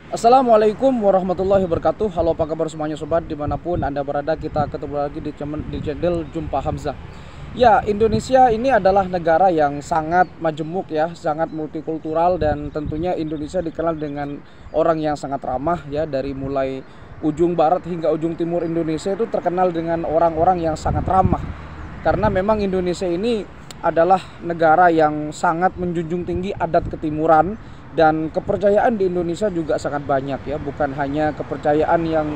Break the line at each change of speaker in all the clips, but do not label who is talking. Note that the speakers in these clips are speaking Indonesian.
Assalamualaikum warahmatullahi wabarakatuh. Halo, apa kabar semuanya sobat, dimanapun Anda berada. Kita ketemu lagi di channel Jumpa Hamzah. Ya, Indonesia ini adalah negara yang sangat majemuk ya, sangat multikultural, dan tentunya Indonesia dikenal dengan orang yang sangat ramah ya. Dari mulai ujung barat hingga ujung timur Indonesia itu terkenal dengan orang-orang yang sangat ramah. Karena memang Indonesia ini adalah negara yang sangat menjunjung tinggi adat ketimuran, dan kepercayaan di Indonesia juga sangat banyak ya, bukan hanya kepercayaan yang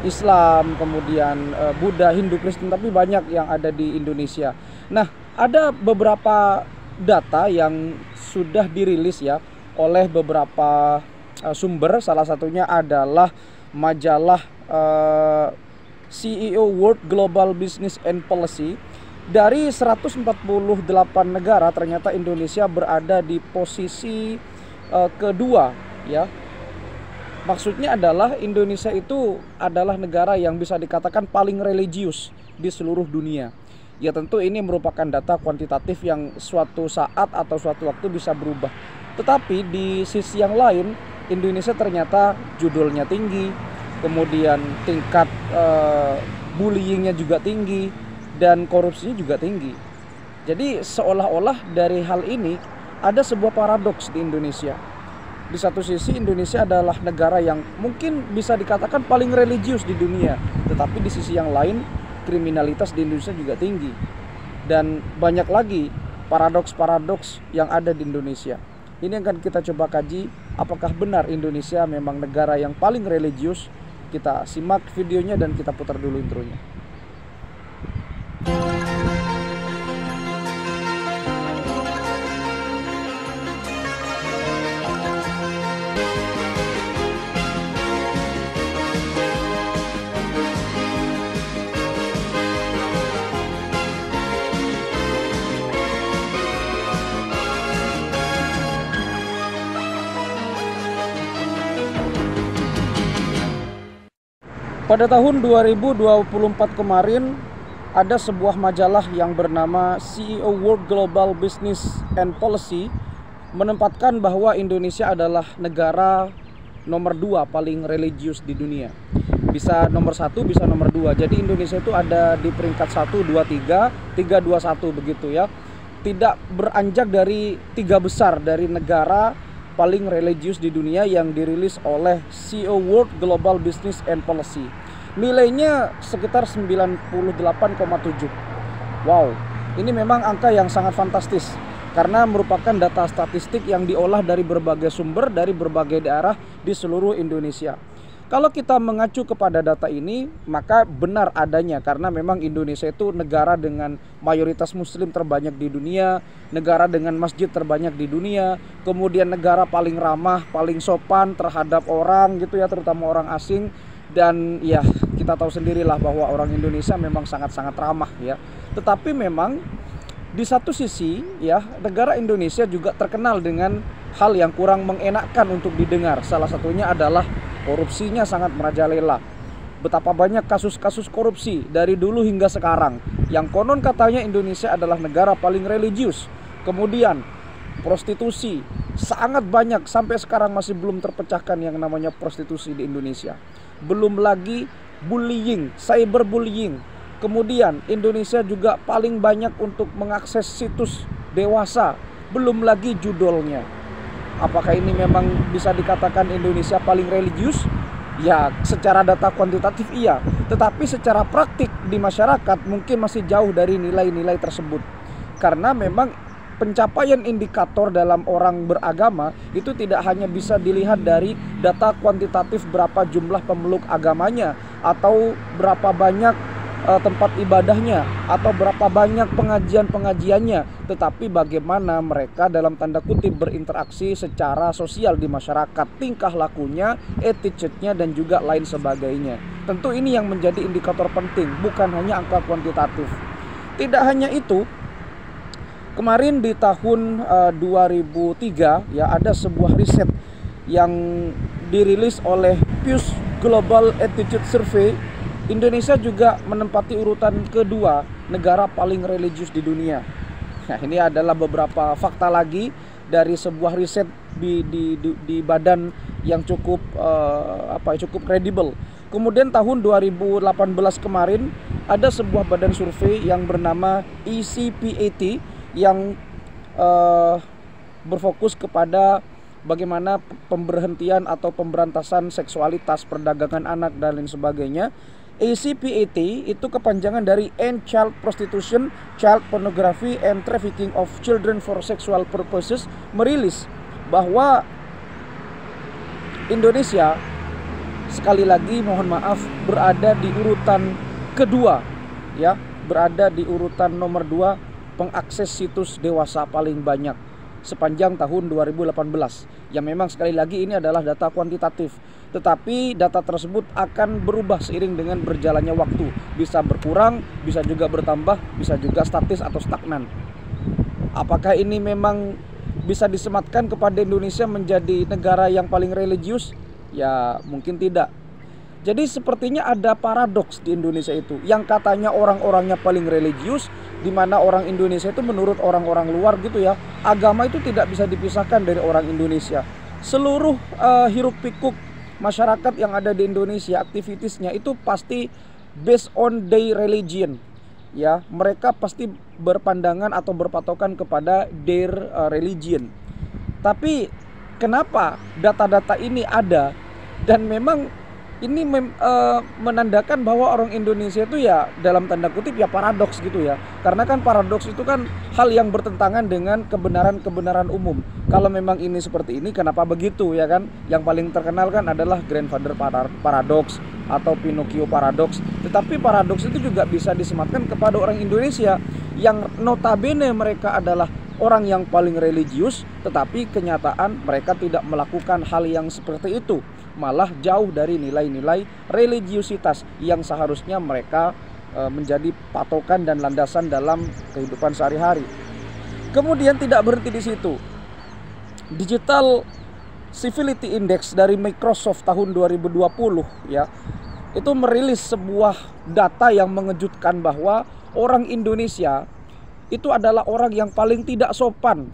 Islam, kemudian Buddha, Hindu, Kristen, tapi banyak yang ada di Indonesia. Nah, ada beberapa data yang sudah dirilis ya oleh beberapa sumber, salah satunya adalah majalah CEO World Global Business and Policy. Dari 148 negara ternyata Indonesia berada di posisi kedua ya. Maksudnya adalah Indonesia itu adalah negara yang bisa dikatakan paling religius di seluruh dunia. Ya, tentu ini merupakan data kuantitatif yang suatu saat atau suatu waktu bisa berubah. Tetapi di sisi yang lain, Indonesia ternyata judulnya tinggi, kemudian tingkat bullyingnya juga tinggi, dan korupsinya juga tinggi. Jadi seolah-olah dari hal ini ada sebuah paradoks di Indonesia. Di satu sisi Indonesia adalah negara yang mungkin bisa dikatakan paling religius di dunia, tetapi di sisi yang lain kriminalitas di Indonesia juga tinggi. Dan banyak lagi paradoks-paradoks yang ada di Indonesia. Ini akan kita coba kaji, apakah benar Indonesia memang negara yang paling religius. Kita simak videonya dan kita putar dulu intronya. Pada tahun 2024 kemarin, ada sebuah majalah yang bernama CEO World Global Business and Policy menempatkan bahwa Indonesia adalah negara nomor 2 paling religius di dunia. Bisa nomor 1, bisa nomor 2. Jadi Indonesia itu ada di peringkat 1, 2, 3, 3, 2, 1 begitu ya. Tidak beranjak dari 3 besar dari negara paling religius di dunia yang dirilis oleh CEO World Global Business and Policy. Nilainya sekitar 98,7. Wow, ini memang angka yang sangat fantastis karena merupakan data statistik yang diolah dari berbagai sumber dari berbagai daerah di seluruh Indonesia. Kalau kita mengacu kepada data ini, maka benar adanya karena memang Indonesia itu negara dengan mayoritas muslim terbanyak di dunia, negara dengan masjid terbanyak di dunia, kemudian negara paling ramah, paling sopan terhadap orang gitu ya, terutama orang asing. Dan ya, kita tahu sendirilah bahwa orang Indonesia memang sangat-sangat ramah ya. Tetapi memang di satu sisi ya, negara Indonesia juga terkenal dengan hal yang kurang mengenakkan untuk didengar. Salah satunya adalah korupsinya sangat merajalela. Betapa banyak kasus-kasus korupsi dari dulu hingga sekarang, yang konon katanya Indonesia adalah negara paling religius. Kemudian prostitusi sangat banyak, sampai sekarang masih belum terpecahkan yang namanya prostitusi di Indonesia. Belum lagi bullying, cyberbullying. Kemudian Indonesia juga paling banyak untuk mengakses situs dewasa. Belum lagi judulnya. Apakah ini memang bisa dikatakan Indonesia paling religius? Ya, secara data kuantitatif iya, tetapi secara praktik di masyarakat mungkin masih jauh dari nilai-nilai tersebut. Karena memang pencapaian indikator dalam orang beragama itu tidak hanya bisa dilihat dari data kuantitatif berapa jumlah pemeluk agamanya, atau berapa banyak tempat ibadahnya, atau berapa banyak pengajian-pengajiannya, tetapi bagaimana mereka dalam tanda kutip berinteraksi secara sosial di masyarakat, tingkah lakunya, attitude-nya, dan juga lain sebagainya. Tentu ini yang menjadi indikator penting, bukan hanya angka kuantitatif. Tidak hanya itu, kemarin di tahun 2003 ya, ada sebuah riset yang dirilis oleh Pew Global Attitude Survey. Indonesia juga menempati urutan kedua negara paling religius di dunia. Nah, ini adalah beberapa fakta lagi dari sebuah riset di badan yang cukup cukup kredibel. Kemudian tahun 2018 kemarin ada sebuah badan survei yang bernama ECPAT yang berfokus kepada bagaimana pemberhentian atau pemberantasan seksualitas, perdagangan anak dan lain sebagainya. ECPAT itu kepanjangan dari End Child Prostitution, Child Pornography and Trafficking of Children for Sexual Purposes, merilis bahwa Indonesia, sekali lagi mohon maaf, berada di urutan kedua, ya, berada di urutan nomor 2 pengakses situs dewasa paling banyak sepanjang tahun 2018. Yang memang sekali lagi ini adalah data kuantitatif, tetapi data tersebut akan berubah seiring dengan berjalannya waktu. Bisa berkurang, bisa juga bertambah, bisa juga statis atau stagnan. Apakah ini memang bisa disematkan kepada Indonesia menjadi negara yang paling religius? Ya mungkin tidak. Jadi sepertinya ada paradoks di Indonesia itu, yang katanya orang-orangnya paling religius, di mana orang Indonesia itu menurut orang-orang luar gitu ya, agama itu tidak bisa dipisahkan dari orang Indonesia. Seluruh hiruk pikuk masyarakat yang ada di Indonesia, aktivitasnya itu pasti based on their religion. Ya, mereka pasti berpandangan atau berpatokan kepada their religion. Tapi kenapa data-data ini ada dan memang ini menandakan bahwa orang Indonesia itu ya dalam tanda kutip ya paradoks gitu ya. Karena kan paradoks itu kan hal yang bertentangan dengan kebenaran-kebenaran umum. Kalau memang ini seperti ini, kenapa begitu ya kan? Yang paling terkenal kan adalah grandfather paradox atau Pinocchio paradox. Tetapi paradoks itu juga bisa disematkan kepada orang Indonesia yang notabene mereka adalah orang yang paling religius, tetapi kenyataan mereka tidak melakukan hal yang seperti itu, malah jauh dari nilai-nilai religiusitas yang seharusnya mereka menjadi patokan dan landasan dalam kehidupan sehari-hari. Kemudian tidak berhenti di situ. Digital Civility Index dari Microsoft tahun 2020 ya, itu merilis sebuah data yang mengejutkan bahwa orang Indonesia itu adalah orang yang paling tidak sopan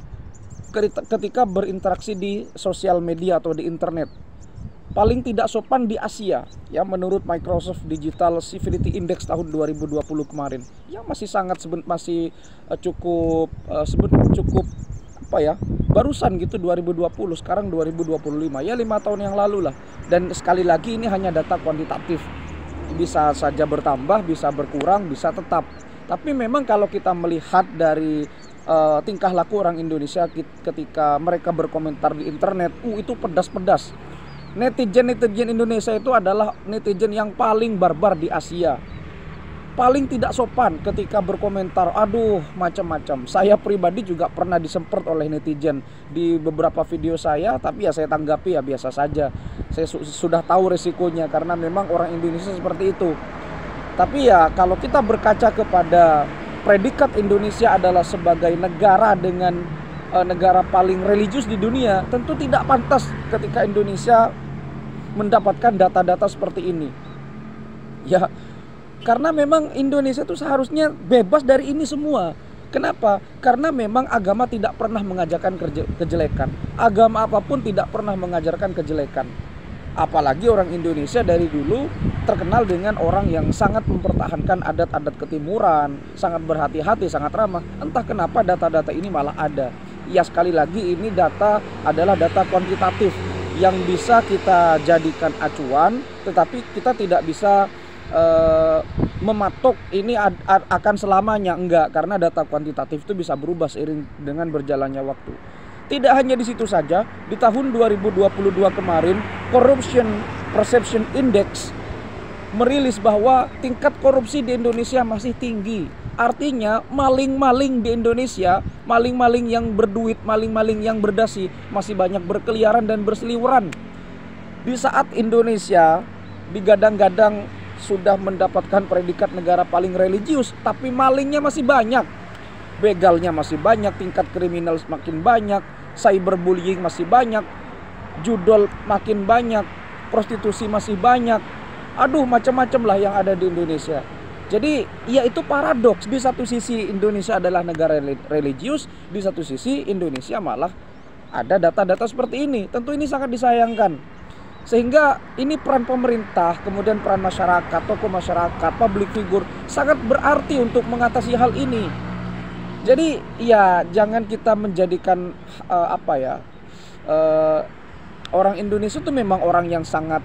ketika berinteraksi di sosial media atau di internet. Paling tidak sopan di Asia ya, menurut Microsoft Digital Civility Index tahun 2020 kemarin. Yang masih cukup barusan gitu, 2020, sekarang 2025. Ya 5 tahun yang lalu lah. Dan sekali lagi ini hanya data kuantitatif. Bisa saja bertambah, bisa berkurang, bisa tetap. Tapi memang kalau kita melihat dari tingkah laku orang Indonesia ketika mereka berkomentar di internet, itu pedas-pedas. Netizen Indonesia itu adalah netizen yang paling barbar di Asia. Paling tidak sopan ketika berkomentar, aduh macam-macam. Saya pribadi juga pernah disemprot oleh netizen di beberapa video saya, tapi ya saya tanggapi ya biasa saja. Saya sudah tahu resikonya karena memang orang Indonesia seperti itu. Tapi ya kalau kita berkaca kepada predikat Indonesia adalah sebagai negara dengan negara paling religius di dunia, tentu tidak pantas ketika Indonesia mendapatkan data-data seperti ini. Ya, karena memang Indonesia itu seharusnya bebas dari ini semua. Kenapa? Karena memang agama tidak pernah mengajarkan kejelekan. Agama apapun tidak pernah mengajarkan kejelekan. Apalagi orang Indonesia dari dulu terkenal dengan orang yang sangat mempertahankan adat-adat ketimuran, sangat berhati-hati, sangat ramah. Entah kenapa data-data ini malah ada. Ya sekali lagi ini data adalah data kuantitatif yang bisa kita jadikan acuan, tetapi kita tidak bisa mematok ini akan selamanya, enggak, karena data kuantitatif itu bisa berubah seiring dengan berjalannya waktu. Tidak hanya di situ saja, di tahun 2022 kemarin Corruption Perception Index merilis bahwa tingkat korupsi di Indonesia masih tinggi. Artinya maling-maling di Indonesia, maling-maling yang berduit, maling-maling yang berdasi masih banyak berkeliaran dan berseliweran. Di saat Indonesia digadang-gadang sudah mendapatkan predikat negara paling religius, tapi malingnya masih banyak, begalnya masih banyak, tingkat kriminal semakin banyak, cyberbullying masih banyak, judol makin banyak, prostitusi masih banyak. Aduh, macam-macam lah yang ada di Indonesia. Jadi ya itu paradoks. Di satu sisi Indonesia adalah negara religius, di satu sisi Indonesia malah ada data-data seperti ini. Tentu ini sangat disayangkan. Sehingga ini peran pemerintah, kemudian peran masyarakat, tokoh masyarakat, public figure sangat berarti untuk mengatasi hal ini. Jadi ya jangan kita menjadikan orang Indonesia itu memang orang yang sangat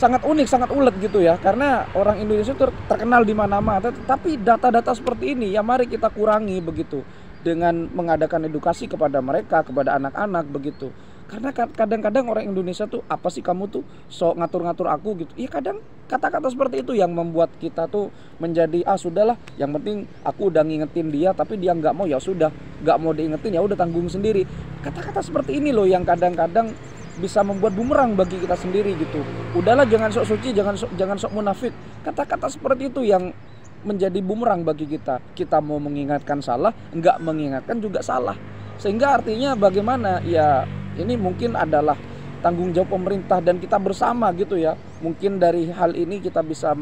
unik, sangat ulet gitu ya. Karena orang Indonesia terkenal di mana-mana. Tapi data-data seperti ini ya mari kita kurangi begitu, dengan mengadakan edukasi kepada mereka, kepada anak-anak begitu. Karena kadang-kadang orang Indonesia tuh, apa sih kamu tuh sok ngatur-ngatur aku gitu. Iya, kadang kata-kata seperti itu yang membuat kita tuh menjadi sudahlah, yang penting aku udah ngingetin dia tapi dia nggak mau, ya sudah, nggak mau diingetin ya udah tanggung sendiri. Kata-kata seperti ini loh yang kadang-kadang bisa membuat bumerang bagi kita sendiri gitu. Udahlah, jangan sok suci, jangan sok munafik. Kata-kata seperti itu yang menjadi bumerang bagi kita. Kita mau mengingatkan salah, nggak mengingatkan juga salah. Sehingga artinya bagaimana ya, ini mungkin adalah tanggung jawab pemerintah dan kita bersama gitu ya. Mungkin dari hal ini kita bisa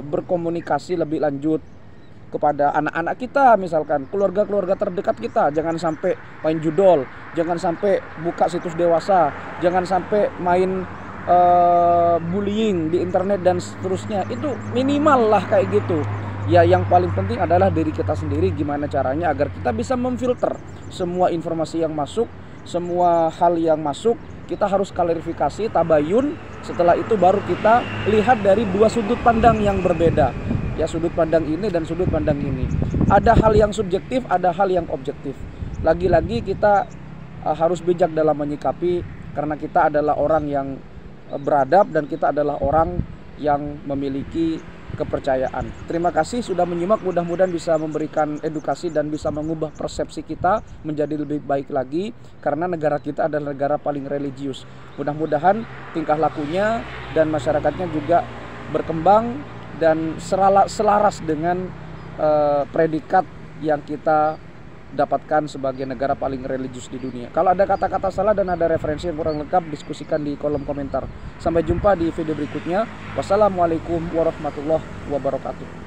berkomunikasi lebih lanjut kepada anak-anak kita, misalkan keluarga-keluarga terdekat kita. Jangan sampai main judol, jangan sampai buka situs dewasa, jangan sampai main bullying di internet dan seterusnya. Itu minimal lah kayak gitu. Ya yang paling penting adalah diri kita sendiri, gimana caranya agar kita bisa memfilter semua informasi yang masuk, semua hal yang masuk. Kita harus klarifikasi, tabayun. Setelah itu baru kita lihat dari dua sudut pandang yang berbeda. Ya, sudut pandang ini dan sudut pandang ini. Ada hal yang subjektif, ada hal yang objektif. Lagi-lagi kita harus bijak dalam menyikapi, karena kita adalah orang yang beradab dan kita adalah orang yang memiliki kepercayaan. Terima kasih sudah menyimak, mudah-mudahan bisa memberikan edukasi dan bisa mengubah persepsi kita menjadi lebih baik lagi, karena negara kita adalah negara paling religius. Mudah-mudahan tingkah lakunya dan masyarakatnya juga berkembang dan selaras dengan predikat yang kita dapatkan sebagai negara paling religius di dunia. Kalau ada kata-kata salah dan ada referensi yang kurang lengkap, diskusikan di kolom komentar. Sampai jumpa di video berikutnya. Wassalamualaikum warahmatullahi wabarakatuh.